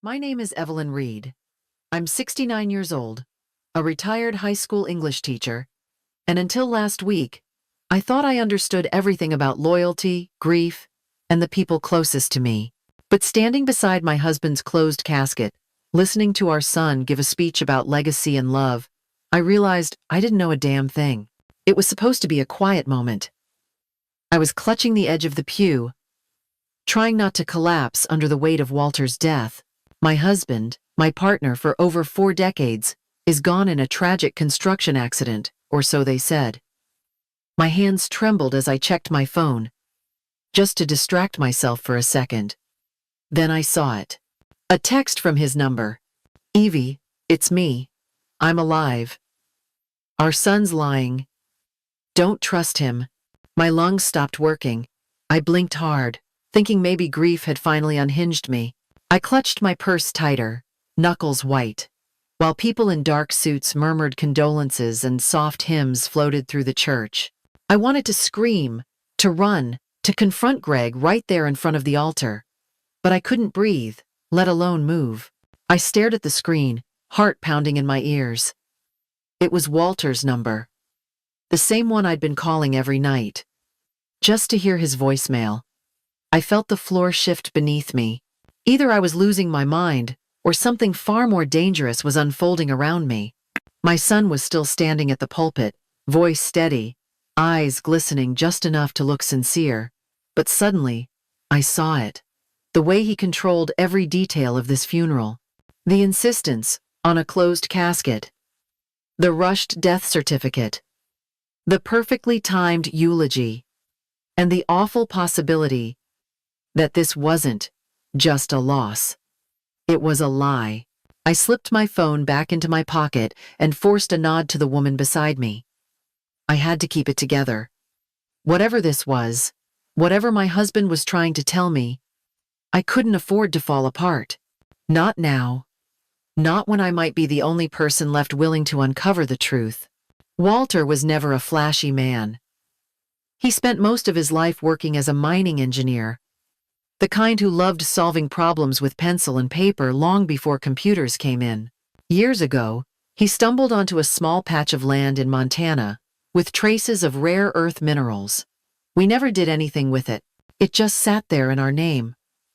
My name is Evelyn Reed. I'm 69 years old, a retired high school English teacher, and until last week, I thought I understood everything about loyalty, grief, and the people closest to me. But standing beside my husband's closed casket, listening to our son give a speech about legacy and love, I realized I didn't know a damn thing. It was supposed to be a quiet moment. I was clutching the edge of the pew, trying not to collapse under the weight of Walter's death. My husband, my partner for over 4 decades, is gone in a tragic construction accident, or so they said. My hands trembled as I checked my phone, just to distract myself for a second. Then I saw it. A text from his number. "Evie, it's me. I'm alive. Our son's lying. Don't trust him." My lungs stopped working. I blinked hard, thinking maybe grief had finally unhinged me. I clutched my purse tighter, knuckles white, while people in dark suits murmured condolences and soft hymns floated through the church. I wanted to scream, to run, to confront Greg right there in front of the altar. But I couldn't breathe, let alone move. I stared at the screen, heart pounding in my ears. It was Walter's number. The same one I'd been calling every night. Just to hear his voicemail. I felt the floor shift beneath me. Either I was losing my mind, or something far more dangerous was unfolding around me. My son was still standing at the pulpit, voice steady, eyes glistening just enough to look sincere. But suddenly, I saw it. The way he controlled every detail of this funeral. The insistence on a closed casket. The rushed death certificate. The perfectly timed eulogy. And the awful possibility that this wasn't just a loss. It was a lie. I slipped my phone back into my pocket and forced a nod to the woman beside me. I had to keep it together. Whatever this was, whatever my husband was trying to tell me, I couldn't afford to fall apart. Not now. Not when I might be the only person left willing to uncover the truth. Walter was never a flashy man. He spent most of his life working as a mining engineer, the kind who loved solving problems with pencil and paper long before computers came in. Years ago, he stumbled onto a small patch of land in Montana with traces of rare earth minerals. We never did anything with it. It just sat there in our name,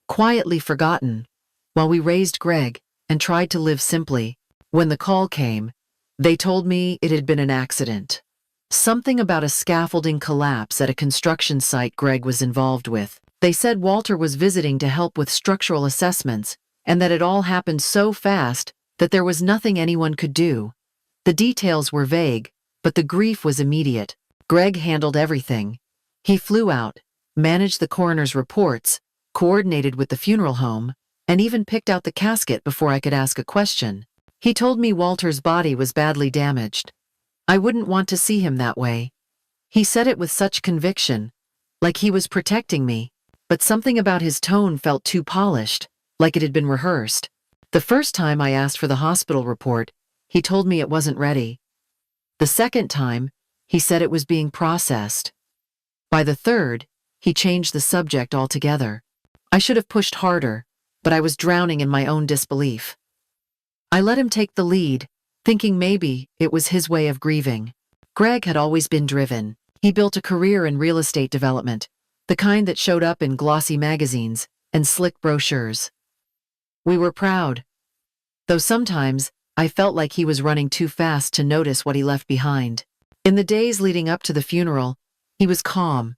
quietly forgotten, while we raised Greg and tried to live simply. When the call came, they told me it had been an accident. Something about a scaffolding collapse at a construction site Greg was involved with. They said Walter was visiting to help with structural assessments, and that it all happened so fast that there was nothing anyone could do. The details were vague, but the grief was immediate. Greg handled everything. He flew out, managed the coroner's reports, coordinated with the funeral home, and even picked out the casket before I could ask a question. He told me Walter's body was badly damaged. I wouldn't want to see him that way. He said it with such conviction, like he was protecting me. But something about his tone felt too polished, like it had been rehearsed. The first time I asked for the hospital report, he told me it wasn't ready. The second time, he said it was being processed. By the third, he changed the subject altogether. I should have pushed harder, but I was drowning in my own disbelief. I let him take the lead, thinking maybe it was his way of grieving. Greg had always been driven. He built a career in real estate development, the kind that showed up in glossy magazines and slick brochures. We were proud, though sometimes I felt like he was running too fast to notice what he left behind. In the days leading up to the funeral, he was calm,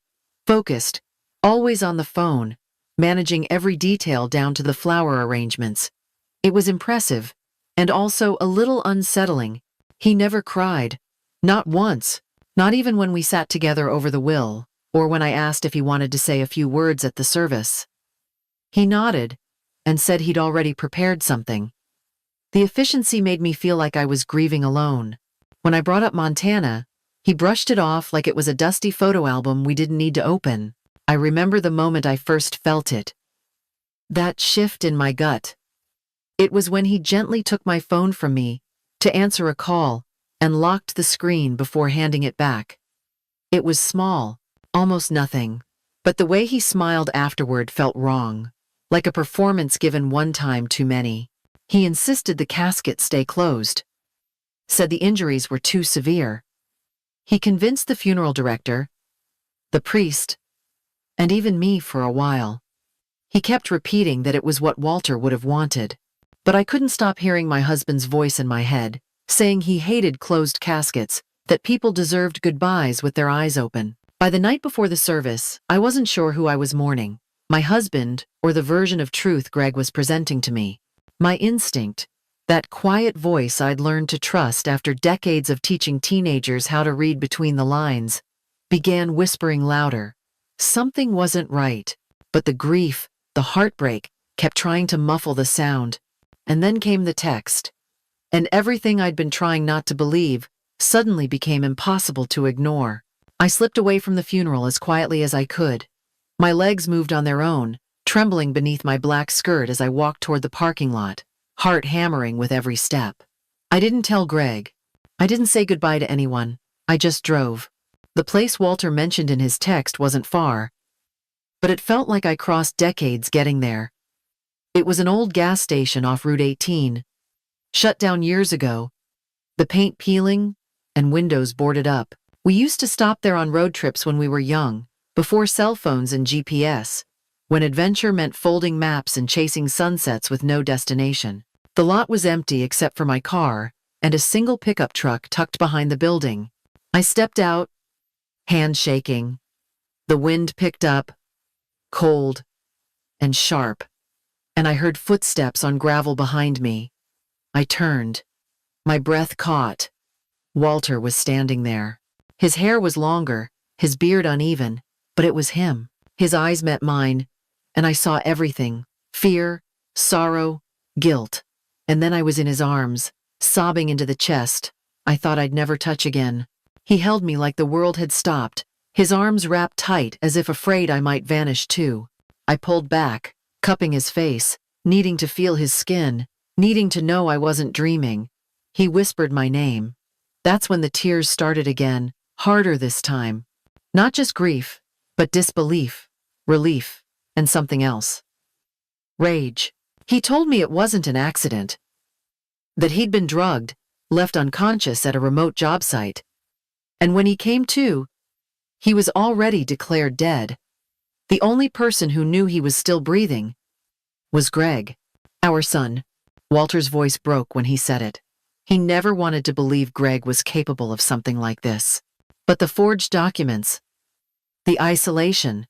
focused, always on the phone, managing every detail down to the flower arrangements. It was impressive, and also a little unsettling. He never cried, not once, not even when we sat together over the will, or when I asked if he wanted to say a few words at the service. He nodded and said he'd already prepared something. The efficiency made me feel like I was grieving alone. When I brought up Montana, he brushed it off like it was a dusty photo album we didn't need to open. I remember the moment I first felt it. That shift in my gut. It was when he gently took my phone from me to answer a call and locked the screen before handing it back. It was small, almost nothing, but the way he smiled afterward felt wrong. like a performance given one time too many. He insisted the casket stay closed, said the injuries were too severe. He convinced the funeral director, the priest, and even me for a while. He kept repeating that it was what Walter would have wanted. But I couldn't stop hearing my husband's voice in my head, saying he hated closed caskets, that people deserved goodbyes with their eyes open. By the night before the service, I wasn't sure who I was mourning, my husband or the version of truth Greg was presenting to me. My instinct, that quiet voice I'd learned to trust after decades of teaching teenagers how to read between the lines, began whispering louder. Something wasn't right, but the grief, the heartbreak, kept trying to muffle the sound. And then came the text, and everything I'd been trying not to believe suddenly became impossible to ignore. I slipped away from the funeral as quietly as I could. My legs moved on their own, trembling beneath my black skirt as I walked toward the parking lot, heart hammering with every step. I didn't tell Greg. I didn't say goodbye to anyone. I just drove. The place Walter mentioned in his text wasn't far, but it felt like I crossed decades getting there. It was an old gas station off Route 18, shut down years ago, the paint peeling and windows boarded up. We used to stop there on road trips when we were young, before cell phones and GPS, when adventure meant folding maps and chasing sunsets with no destination. The lot was empty except for my car and a single pickup truck tucked behind the building. I stepped out, hands shaking. The wind picked up, cold and sharp, and I heard footsteps on gravel behind me. I turned. My breath caught. Walter was standing there. His hair was longer, his beard uneven, but it was him. His eyes met mine, and I saw everything: fear, sorrow, guilt. And then I was in his arms, sobbing into the chest I thought I'd never touch again. He held me like the world had stopped, his arms wrapped tight as if afraid I might vanish too. I pulled back, cupping his face, needing to feel his skin, needing to know I wasn't dreaming. He whispered my name. That's when the tears started again, harder this time. Not just grief, but disbelief, relief, and something else. Rage. He told me it wasn't an accident, that he'd been drugged, left unconscious at a remote job site. And when he came to, he was already declared dead. The only person who knew he was still breathing was Greg, our son. Walter's voice broke when he said it. He never wanted to believe Greg was capable of something like this. But the forged documents, the isolation,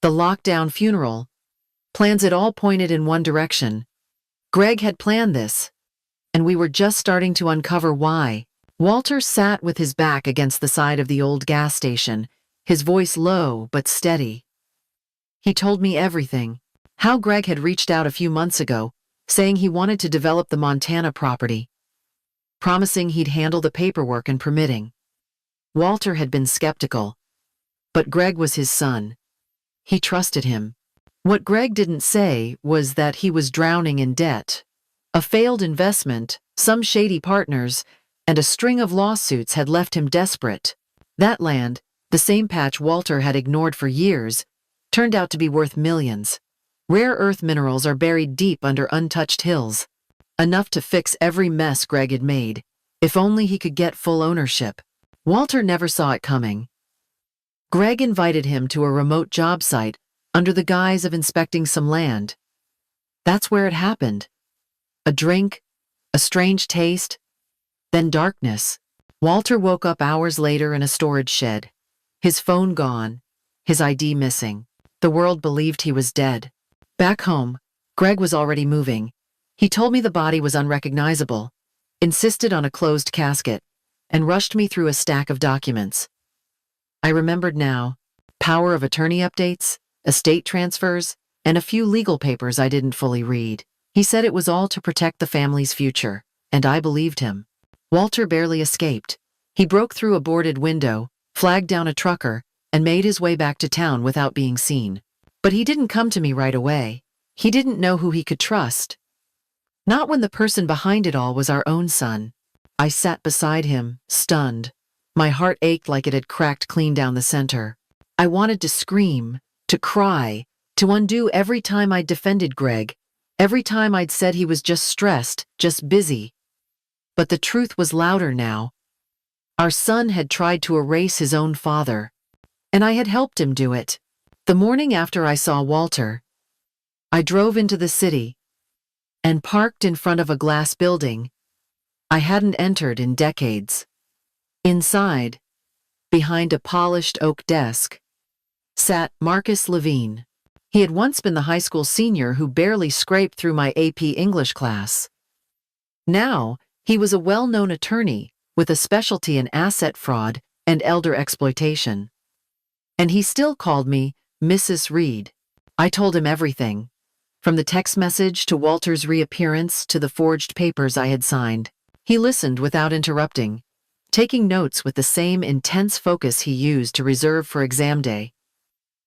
the lockdown funeral, plans it all pointed in one direction. Greg had planned this, and we were just starting to uncover why. Walter sat with his back against the side of the old gas station, his voice low but steady. He told me everything. How Greg had reached out a few months ago, saying he wanted to develop the Montana property, promising he'd handle the paperwork and permitting. Walter had been skeptical, but Greg was his son. He trusted him. What Greg didn't say was that he was drowning in debt. A failed investment, some shady partners, and a string of lawsuits had left him desperate. That land, the same patch Walter had ignored for years, turned out to be worth millions. Rare earth minerals are buried deep under untouched hills, enough to fix every mess Greg had made, if only he could get full ownership. Walter never saw it coming. Greg invited him to a remote job site under the guise of inspecting some land. That's where it happened. A drink, a strange taste, then darkness. Walter woke up hours later in a storage shed. His phone gone, his ID missing. The world believed he was dead. Back home, Greg was already moving. He told me the body was unrecognizable, insisted on a closed casket, and rushed me through a stack of documents. I remembered now: power of attorney updates, estate transfers, and a few legal papers I didn't fully read. He said it was all to protect the family's future, and I believed him. Walter barely escaped. He broke through a boarded window, flagged down a trucker, and made his way back to town without being seen. But he didn't come to me right away. He didn't know who he could trust. Not when the person behind it all was our own son. I sat beside him, stunned. My heart ached like it had cracked clean down the center. I wanted to scream, to cry, to undo every time I'd defended Greg, every time I'd said he was just stressed, just busy. But the truth was louder now. Our son had tried to erase his own father, and I had helped him do it. The morning after I saw Walter, I drove into the city and parked in front of a glass building I hadn't entered in decades. Inside, behind a polished oak desk, sat Marcus Levine. He had once been the high school senior who barely scraped through my AP English class. Now, he was a well-known attorney with a specialty in asset fraud and elder exploitation. And he still called me Mrs. Reed. I told him everything, from the text message to Walter's reappearance to the forged papers I had signed. He listened without interrupting, taking notes with the same intense focus he used to reserve for exam day.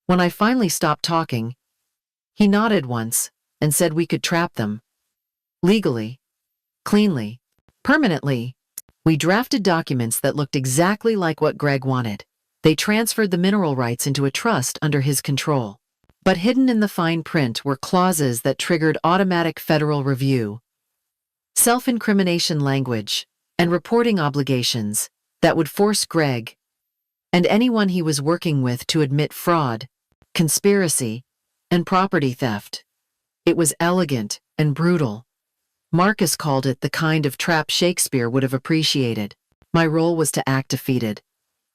When I finally stopped talking, he nodded once and said we could trap them. Legally, cleanly, permanently. We drafted documents that looked exactly like what Greg wanted. They transferred the mineral rights into a trust under his control. But hidden in the fine print were clauses that triggered automatic federal review, self-incrimination language, and reporting obligations that would force Greg and anyone he was working with to admit fraud, conspiracy, and property theft. It was elegant and brutal. Marcus called it the kind of trap Shakespeare would have appreciated. My role was to act defeated.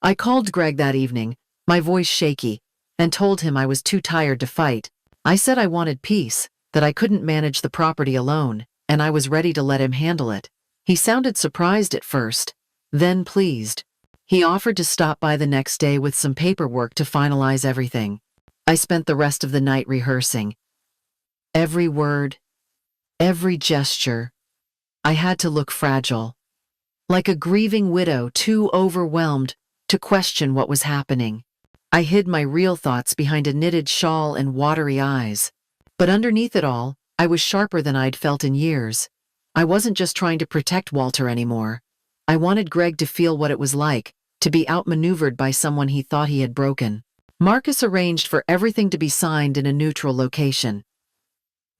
I called Greg that evening, my voice shaky, and told him I was too tired to fight. I said I wanted peace, that I couldn't manage the property alone, and I was ready to let him handle it. He sounded surprised at first, then pleased. He offered to stop by the next day with some paperwork to finalize everything. I spent the rest of the night rehearsing. Every word, every gesture. I had to look fragile, like a grieving widow too overwhelmed to question what was happening. I hid my real thoughts behind a knitted shawl and watery eyes. But underneath it all, I was sharper than I'd felt in years. I wasn't just trying to protect Walter anymore. I wanted Greg to feel what it was like to be outmaneuvered by someone he thought he had broken. Marcus arranged for everything to be signed in a neutral location.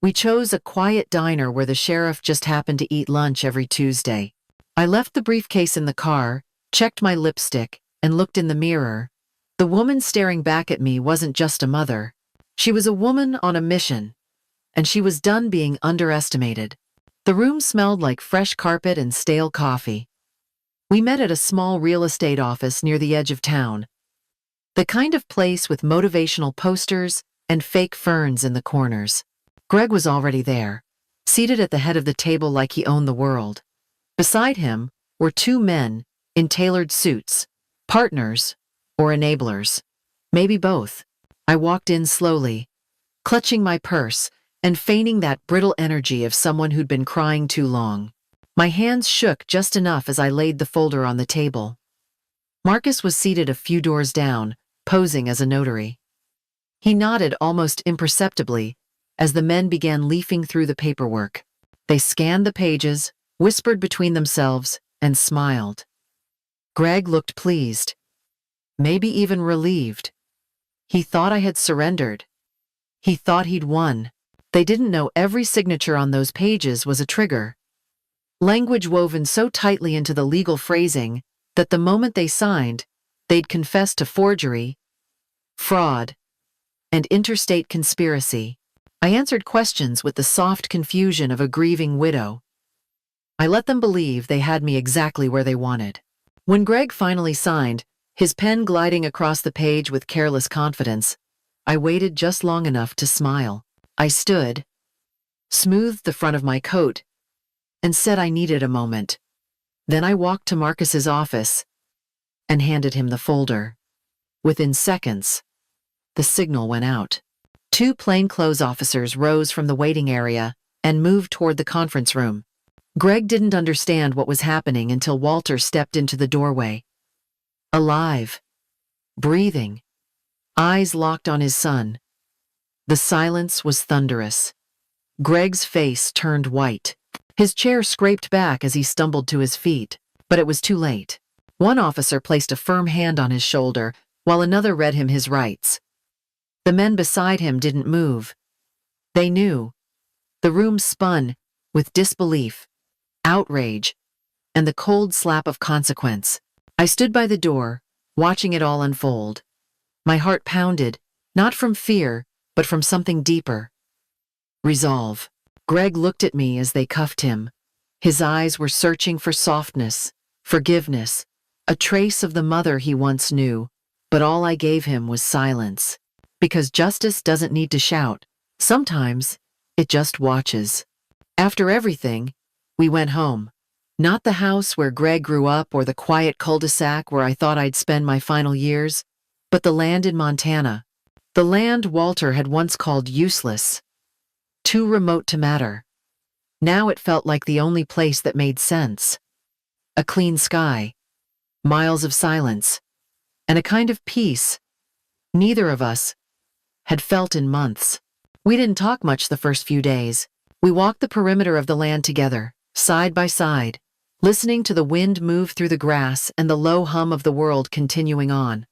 We chose a quiet diner where the sheriff just happened to eat lunch every Tuesday. I left the briefcase in the car, checked my lipstick, and looked in the mirror. The woman staring back at me wasn't just a mother. She was a woman on a mission, and she was done being underestimated. The room smelled like fresh carpet and stale coffee. We met at a small real estate office near the edge of town, the kind of place with motivational posters and fake ferns in the corners. Greg was already there, seated at the head of the table like he owned the world. Beside him were two men in tailored suits, partners or enablers, maybe both. I walked in slowly, clutching my purse and feigning that brittle energy of someone who'd been crying too long. My hands shook just enough as I laid the folder on the table. Marcus was seated a few doors down, posing as a notary. He nodded almost imperceptibly as the men began leafing through the paperwork. They scanned the pages, whispered between themselves, and smiled. Greg looked pleased, maybe even relieved. He thought I had surrendered. He thought he'd won. They didn't know every signature on those pages was a trigger. Language woven so tightly into the legal phrasing that the moment they signed, they'd confess to forgery, fraud, and interstate conspiracy. I answered questions with the soft confusion of a grieving widow. I let them believe they had me exactly where they wanted. When Greg finally signed, his pen gliding across the page with careless confidence, I waited just long enough to smile. I stood, smoothed the front of my coat, and said I needed a moment. Then I walked to Marcus's office and handed him the folder. Within seconds, the signal went out. Two plainclothes officers rose from the waiting area and moved toward the conference room. Greg didn't understand what was happening until Walter stepped into the doorway. Alive, breathing, eyes locked on his son. The silence was thunderous. Greg's face turned white. His chair scraped back as he stumbled to his feet, but it was too late. One officer placed a firm hand on his shoulder, while another read him his rights. The men beside him didn't move. They knew. The room spun with disbelief, outrage, and the cold slap of consequence. I stood by the door, watching it all unfold. My heart pounded, not from fear, but from something deeper. Resolve. Greg looked at me as they cuffed him. His eyes were searching for softness, forgiveness, a trace of the mother he once knew, but all I gave him was silence. Because justice doesn't need to shout. Sometimes, it just watches. After everything, we went home. Not the house where Greg grew up or the quiet cul-de-sac where I thought I'd spend my final years, but the land in Montana. The land Walter had once called useless, too remote to matter. Now it felt like the only place that made sense. A clean sky, miles of silence, and a kind of peace neither of us had felt in months. We didn't talk much the first few days. We walked the perimeter of the land together, side by side, listening to the wind move through the grass and the low hum of the world continuing on.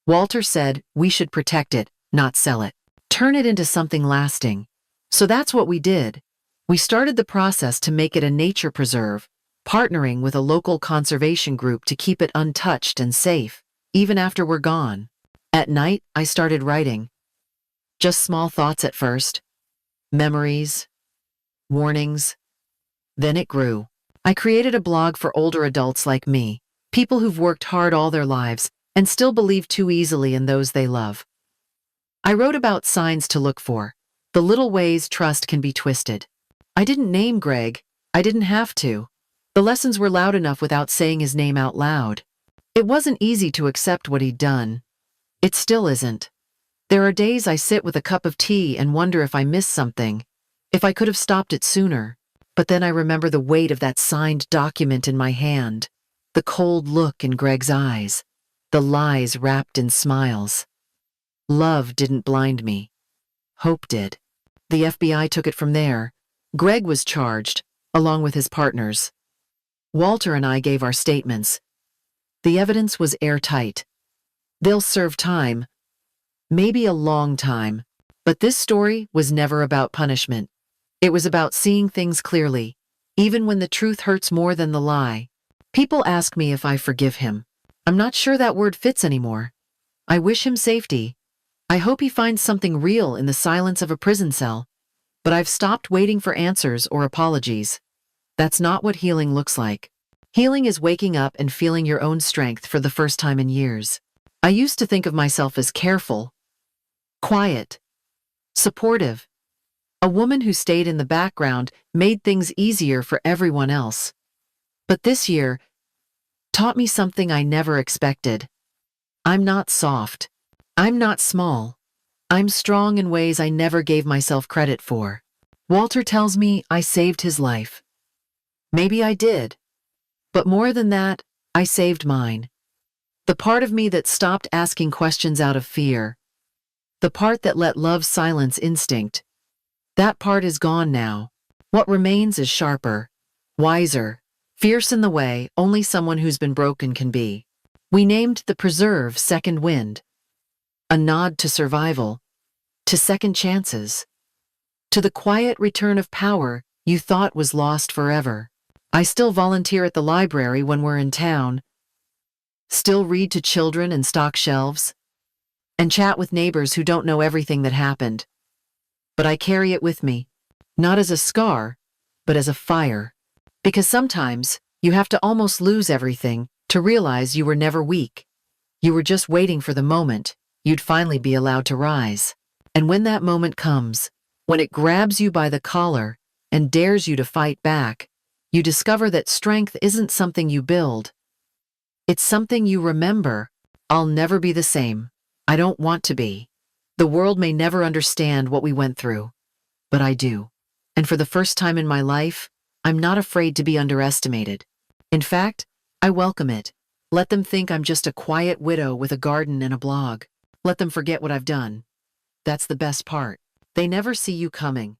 Walter said we should protect it, not sell it. Turn it into something lasting. So that's what we did. We started the process to make it a nature preserve, partnering with a local conservation group to keep it untouched and safe, even after we're gone. At night, I started writing. Just small thoughts at first. Memories, warnings. Then it grew. I created a blog for older adults like me, people who've worked hard all their lives and still believe too easily in those they love. I wrote about signs to look for, the little ways trust can be twisted. I didn't name Greg. I didn't have to. The lessons were loud enough without saying his name out loud. It wasn't easy to accept what he'd done. It still isn't. There are days I sit with a cup of tea and wonder if I missed something, if I could have stopped it sooner. But then I remember the weight of that signed document in my hand, the cold look in Greg's eyes, the lies wrapped in smiles. Love didn't blind me. Hope did. The FBI took it from there. Greg was charged, along with his partners. Walter and I gave our statements. The evidence was airtight. They'll serve time, maybe a long time, but this story was never about punishment. It was about seeing things clearly, even when the truth hurts more than the lie. People ask me if I forgive him. I'm not sure that word fits anymore. I wish him safety. I hope he finds something real in the silence of a prison cell. But I've stopped waiting for answers or apologies. That's not what healing looks like. Healing is waking up and feeling your own strength for the first time in years. I used to think of myself as careful, quiet, supportive. A woman who stayed in the background made things easier for everyone else. But this year taught me something I never expected. I'm not soft. I'm not small. I'm strong in ways I never gave myself credit for. Walter tells me I saved his life. Maybe I did. But more than that, I saved mine. The part of me that stopped asking questions out of fear. The part that let love silence instinct. That part is gone now. What remains is sharper, wiser, fierce in the way only someone who's been broken can be. We named the preserve Second Wind. A nod to survival, to second chances, to the quiet return of power you thought was lost forever. I still volunteer at the library when we're in town, still read to children and stock shelves, and chat with neighbors who don't know everything that happened. But I carry it with me, not as a scar, but as a fire. Because sometimes you have to almost lose everything to realize you were never weak. You were just waiting for the moment you'd finally be allowed to rise. And when that moment comes, when it grabs you by the collar and dares you to fight back, you discover that strength isn't something you build. It's something you remember. I'll never be the same. I don't want to be. The world may never understand what we went through, but I do. And for the first time in my life, I'm not afraid to be underestimated. In fact, I welcome it. Let them think I'm just a quiet widow with a garden and a blog. Let them forget what I've done. That's the best part. They never see you coming.